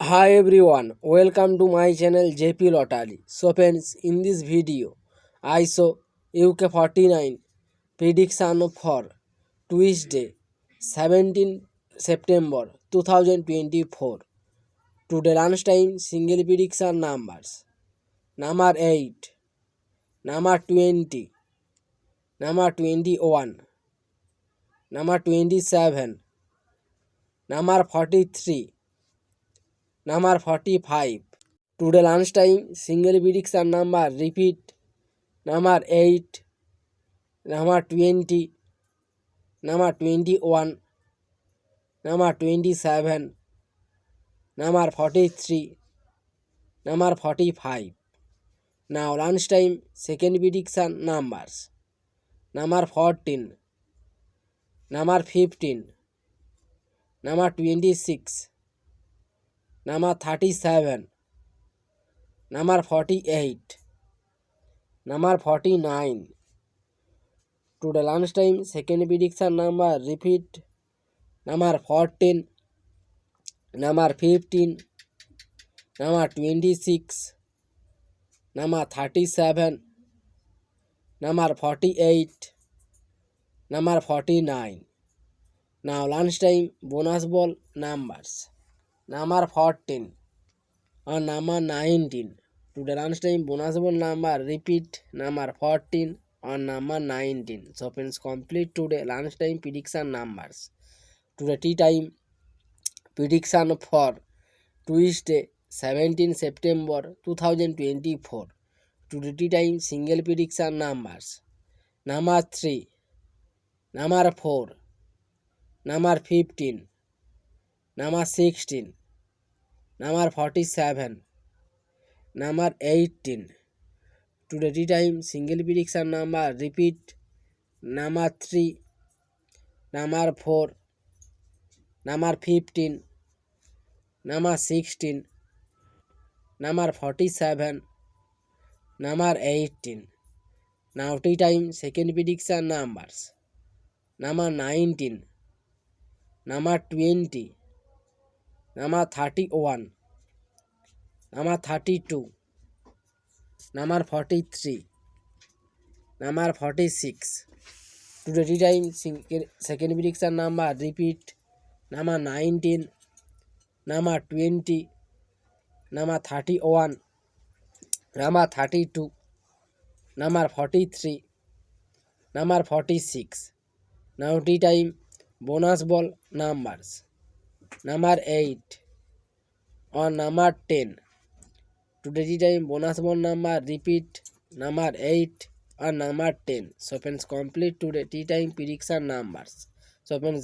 Hi everyone, welcome to my channel JP Lottery. So friends, in this video, I saw UK 49 prediction for Tuesday 17 September 2024. Today lunchtime single prediction numbers. Number 8, number 20, number 21, number 27, number 43, number 45. Today lunchtime single prediction number repeat number 8, number 20, number 21, number 27, number 43, number 45. Now lunchtime second prediction numbers number 14, number 15, number 26, number 37, number 48, number 49. Today lunchtime second prediction number repeat number 14, number 15, number 26, number 37, number 48, number 49. Now lunchtime bonus ball numbers number 14 and number 19. Today lunchtime bonus ball number repeat number 14 and number 19. So friends, complete today lunchtime prediction numbers. Today tea time prediction for Tuesday 17 September 2024. Today tea time single prediction numbers number 3, number 4, number 15, number 16, number 47, number 18. Today tea time single prediction number repeat number 3, number 4, number 15, number 16, number 47, number 18. Now tea time second prediction numbers number 19, number 20, number 31, number 32, number 43, number 46. Today tea time second prediction number repeat number 19, number 20, number 31, number 32, number 43, number 46. Now tea time bonus ball numbers number 8 or number 10. Today tea time bonus ball number repeat number 8 or number 10. So friends, complete today tea time prediction numbers. So friends,